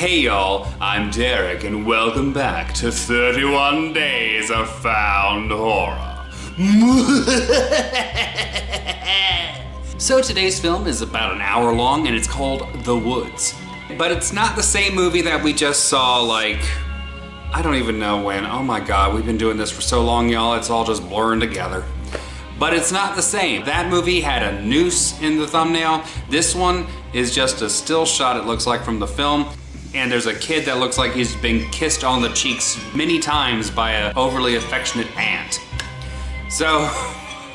Hey y'all, I'm Derek and welcome back to 31 Days of Found Horror. So today's film is about an hour long and it's called The Woods. But it's not the same movie that we just saw I don't even know when. Oh my god, we've been doing this for so long, y'all, it's all just blurring together. But it's not the same. That movie had a noose in the thumbnail. This one is just a still shot, it looks like, from the film. And there's a kid that looks like he's been kissed on the cheeks many times by an overly affectionate aunt. So,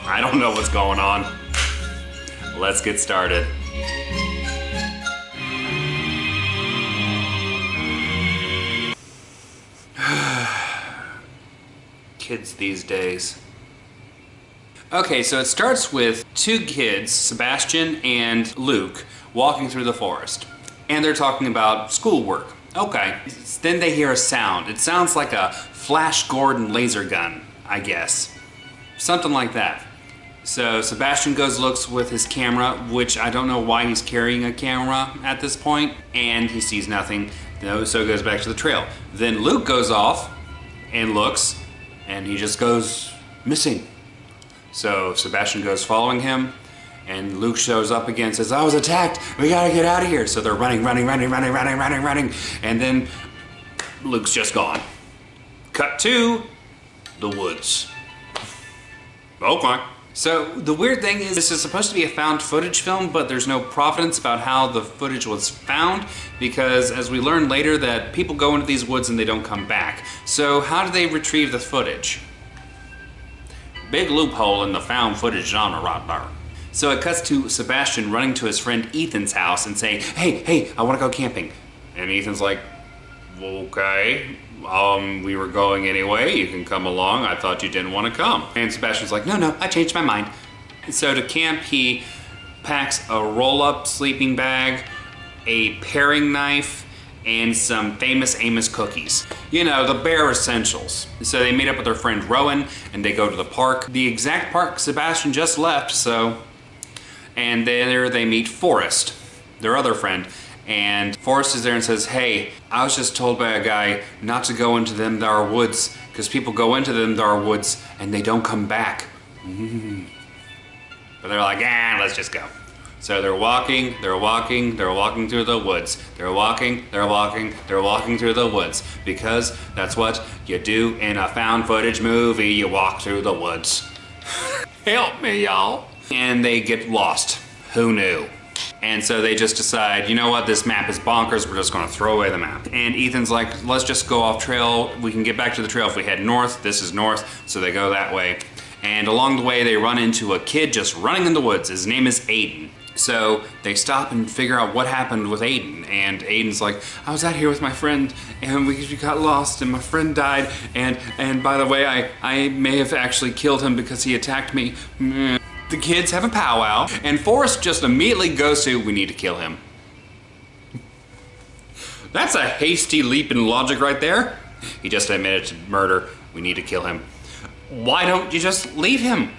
I don't know what's going on. Let's get started. Kids these days. Okay, so it starts with two kids, Sebastian and Luke, walking through the forest. And they're talking about schoolwork. Okay. Then they hear a sound. It sounds like a Flash Gordon laser gun, I guess. Something like that. So Sebastian looks with his camera, which I don't know why he's carrying a camera at this point, and he sees nothing. So goes back to the trail. Then Luke goes off and looks, and he just goes missing. So Sebastian goes following him, and Luke shows up again and says, I was attacked, we gotta get out of here. So they're running, and then Luke's just gone. Cut to the woods. Okay. So the weird thing is this is supposed to be a found footage film, but there's no provenance about how the footage was found, because as we learn later that people go into these woods and they don't come back. So how do they retrieve the footage? Big loophole in the found footage genre right there. So it cuts to Sebastian running to his friend Ethan's house and saying, hey, I want to go camping. And Ethan's like, okay, we were going anyway, you can come along, I thought you didn't want to come. And Sebastian's like, no, I changed my mind. So to camp, he packs a roll-up sleeping bag, a paring knife, and some Famous Amos cookies. You know, the bare essentials. So they meet up with their friend Rowan, and they go to the park. The exact park Sebastian just left, so... And there they meet Forrest, their other friend. And Forrest is there and says, hey, I was just told by a guy not to go into them there woods, because people go into them there woods and they don't come back. But they're like, let's just go. So they're walking through the woods. They're walking through the woods. Because that's what you do in a found footage movie, you walk through the woods. Help me, y'all. And they get lost. Who knew? And so they just decide, you know what, this map is bonkers, we're just gonna throw away the map. And Ethan's like, let's just go off trail, we can get back to the trail if we head north, this is north, so they go that way. And along the way they run into a kid just running in the woods, his name is Aiden. So they stop and figure out what happened with Aiden, and Aiden's like, I was out here with my friend, and we got lost, and my friend died, and by the way, I may have actually killed him because he attacked me. The kids have a powwow, and Forrest just immediately goes to, we need to kill him. That's a hasty leap in logic right there. He just admitted to murder, we need to kill him. Why don't you just leave him?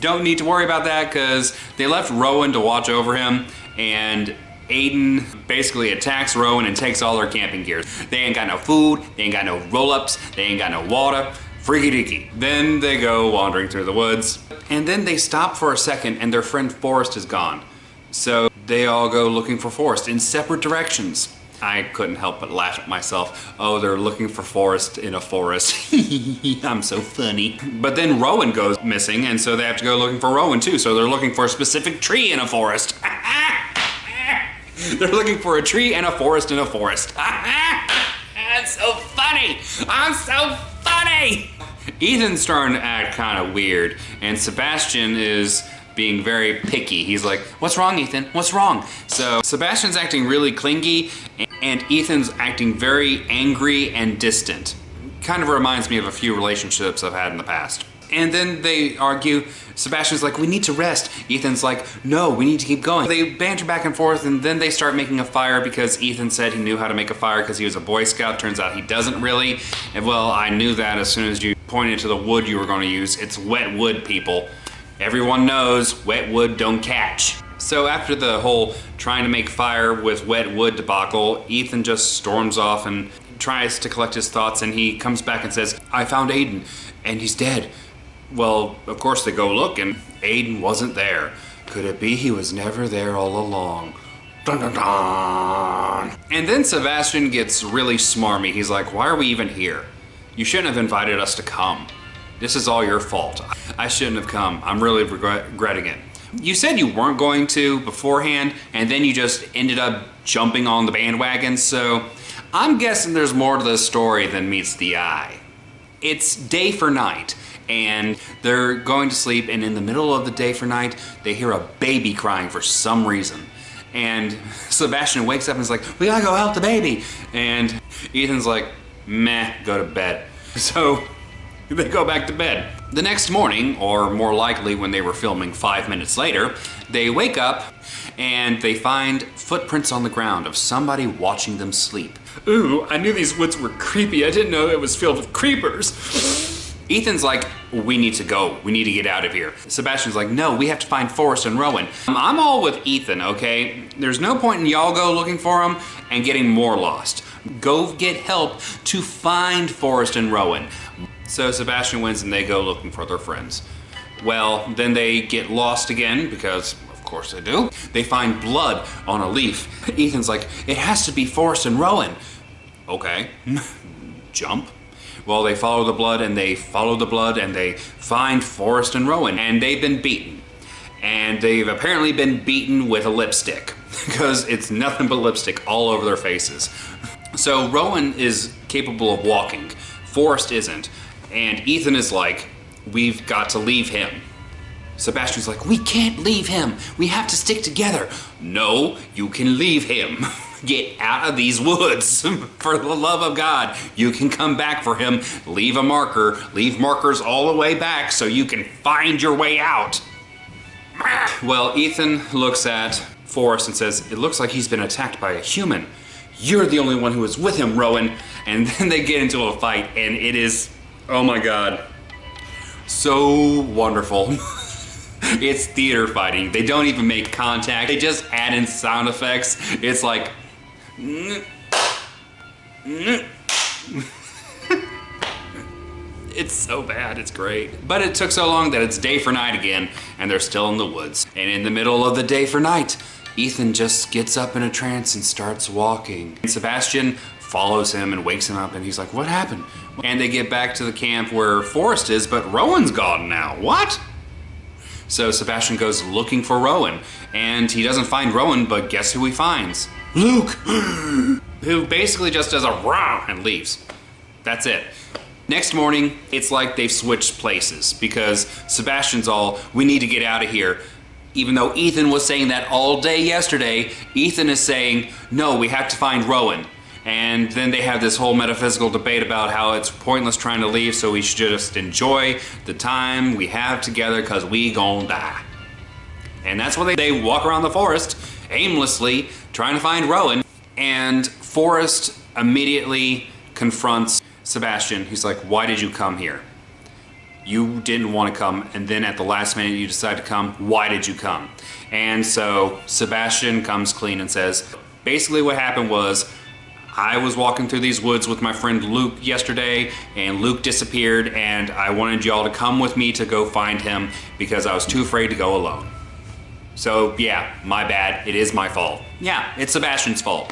Don't need to worry about that, because they left Rowan to watch over him, and Aiden basically attacks Rowan and takes all their camping gear. They ain't got no food, they ain't got no roll-ups, they ain't got no water. Freaky deaky. Then they go wandering through the woods, and then they stop for a second and their friend Forrest is gone. So they all go looking for Forrest in separate directions. I couldn't help but laugh at myself. Oh, they're looking for Forrest in a forest. I'm so funny. But then Rowan goes missing, and so they have to go looking for Rowan too. So they're looking for a specific tree in a forest. They're looking for a tree and a forest in a forest. That's so funny. I'm so funny. Ethan's starting to act kind of weird, and Sebastian is being very picky. He's like, what's wrong, Ethan? What's wrong? So Sebastian's acting really clingy, and Ethan's acting very angry and distant. Kind of reminds me of a few relationships I've had in the past. And then they argue. Sebastian's like, we need to rest. Ethan's like, no, we need to keep going. They banter back and forth, and then they start making a fire because Ethan said he knew how to make a fire because he was a Boy Scout. Turns out he doesn't really. And well, I knew that as soon as you pointed to the wood you were going to use. It's wet wood, people. Everyone knows wet wood don't catch. So after the whole trying to make fire with wet wood debacle, Ethan just storms off and tries to collect his thoughts, and he comes back and says, I found Aiden, and he's dead. Well, of course they go look, and Aiden wasn't there. Could it be he was never there all along? Dun dun dun! And then Sebastian gets really smarmy. He's like, why are we even here? You shouldn't have invited us to come. This is all your fault. I shouldn't have come. I'm really regretting it. You said you weren't going to beforehand, and then you just ended up jumping on the bandwagon, so I'm guessing there's more to this story than meets the eye. It's day for night, and they're going to sleep, and in the middle of the day for night, they hear a baby crying for some reason. And Sebastian wakes up and is like, we gotta go help the baby. And Ethan's like, meh, go to bed. So they go back to bed. The next morning, or more likely when they were filming 5 minutes later, they wake up and they find footprints on the ground of somebody watching them sleep. Ooh, I knew these woods were creepy. I didn't know it was filled with creepers. Ethan's like, we need to go. We need to get out of here. Sebastian's like, no, we have to find Forrest and Rowan. I'm all with Ethan, okay? There's no point in y'all go looking for them and getting more lost. Go get help to find Forrest and Rowan. So Sebastian wins and they go looking for their friends. Well, then they get lost again because, of course they do. They find blood on a leaf. Ethan's like, it has to be Forrest and Rowan. Okay, jump. Well, they follow the blood and they follow the blood and they find Forrest and Rowan, and they've been beaten. And they've apparently been beaten with a lipstick because it's nothing but lipstick all over their faces. So Rowan is capable of walking, Forrest isn't. And Ethan is like, we've got to leave him. Sebastian's like, we can't leave him. We have to stick together. No, you can leave him. Get out of these woods. For the love of God, you can come back for him. Leave a marker. Leave markers all the way back so you can find your way out. Well, Ethan looks at Forrest and says, it looks like he's been attacked by a human. You're the only one who was with him, Rowan. And then they get into a fight, and it is, oh my God, so wonderful. It's theater fighting. They don't even make contact. They just add in sound effects. It's like, it's so bad, it's great. But it took so long that it's day for night again, and they're still in the woods. And in the middle of the day for night, Ethan just gets up in a trance and starts walking. And Sebastian follows him and wakes him up, and he's like, what happened? And they get back to the camp where Forrest is, but Rowan's gone now. What? So Sebastian goes looking for Rowan, and he doesn't find Rowan, but guess who he finds? Luke! Who basically just does a rah and leaves. That's it. Next morning, it's like they've switched places, because Sebastian's all, we need to get out of here. Even though Ethan was saying that all day yesterday, Ethan is saying, no, we have to find Rowan. And then they have this whole metaphysical debate about how it's pointless trying to leave, so we should just enjoy the time we have together because we gon' die. And that's why they walk around the forest aimlessly trying to find Rowan. And Forrest immediately confronts Sebastian. He's like, why did you come here? You didn't want to come, and then at the last minute you decide to come. Why did you come? And so Sebastian comes clean and says, basically what happened was, I was walking through these woods with my friend Luke yesterday, and Luke disappeared, and I wanted y'all to come with me to go find him because I was too afraid to go alone. So yeah, my bad, it is my fault. Yeah, it's Sebastian's fault.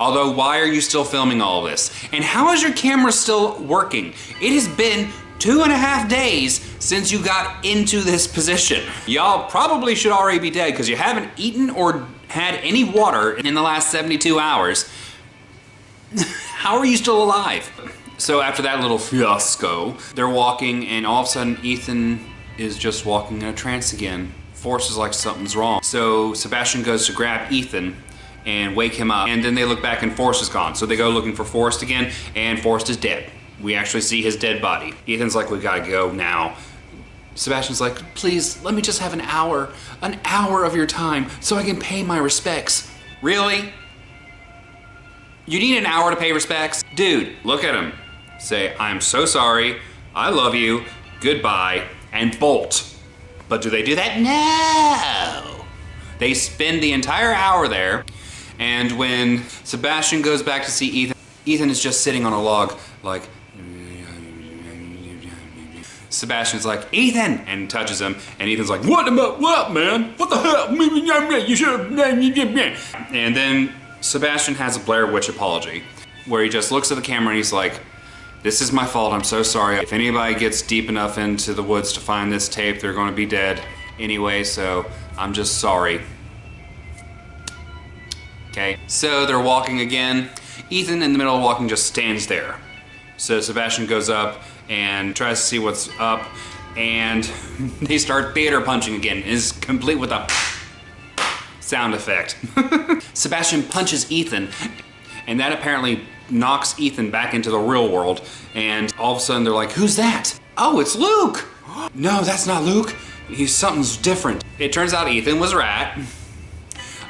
Although, why are you still filming all this? And how is your camera still working? It has been 2.5 days since you got into this position. Y'all probably should already be dead because you haven't eaten or had any water in the last 72 hours. How are you still alive? So after that little fiasco, they're walking, and all of a sudden Ethan is just walking in a trance again. Forrest is like, something's wrong. So Sebastian goes to grab Ethan and wake him up, and then they look back and Forrest is gone. So they go looking for Forrest again, and Forrest is dead. We actually see his dead body. Ethan's like, we gotta go now. Sebastian's like, please, let me just have an hour of your time so I can pay my respects. Really? You need an hour to pay respects? Dude, look at him. Say, I'm so sorry, I love you, goodbye, and bolt. But do they do that? No! They spend the entire hour there, and when Sebastian goes back to see Ethan, Ethan is just sitting on a log, like, Sebastian's like, Ethan! And touches him, and Ethan's like, what, man? What the hell? You should have... And then Sebastian has a Blair Witch apology, where he just looks at the camera and he's like, this is my fault, I'm so sorry. If anybody gets deep enough into the woods to find this tape, they're gonna be dead anyway, so I'm just sorry. Okay, so they're walking again. Ethan, in the middle of walking, just stands there. So Sebastian goes up and tries to see what's up, and they start theater punching again. It is complete with a sound effect. Sebastian punches Ethan, and that apparently knocks Ethan back into the real world, and all of a sudden they're like, who's that? Oh, it's Luke! No, that's not Luke. Something's different. It turns out Ethan was Rat.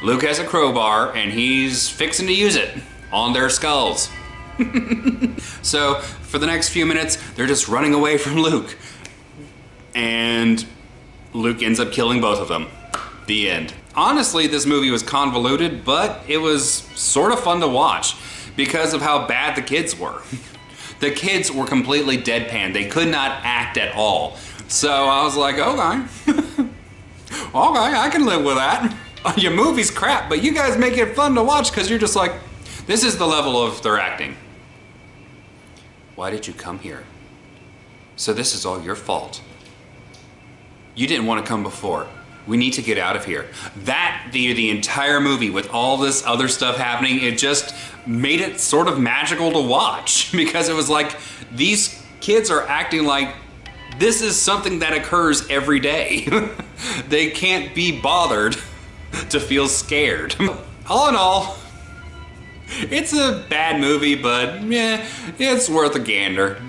Luke has a crowbar, and he's fixing to use it on their skulls. So, for the next few minutes, they're just running away from Luke. And Luke ends up killing both of them. The end. Honestly, this movie was convoluted, but it was sort of fun to watch because of how bad the kids were. The kids were completely deadpan. They could not act at all. So I was like, okay. Okay, I can live with that. Your movie's crap, but you guys make it fun to watch because you're just like, this is the level of their acting. Why did you come here? So this is all your fault. You didn't want to come before. We need to get out of here. That, the entire movie with all this other stuff happening, it just made it sort of magical to watch because it was like, these kids are acting like this is something that occurs every day. They can't be bothered to feel scared. All in all, it's a bad movie, but yeah, it's worth a gander.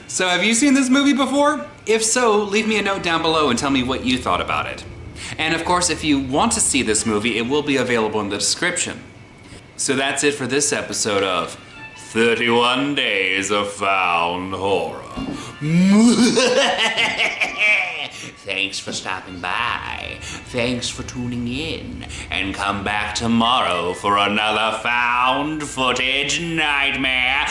So have you seen this movie before? If so, leave me a note down below and tell me what you thought about it. And of course, if you want to see this movie, it will be available in the description. So that's it for this episode of 31 Days of Found Horror. Thanks for stopping by. Thanks for tuning in. And come back tomorrow for another found footage nightmare.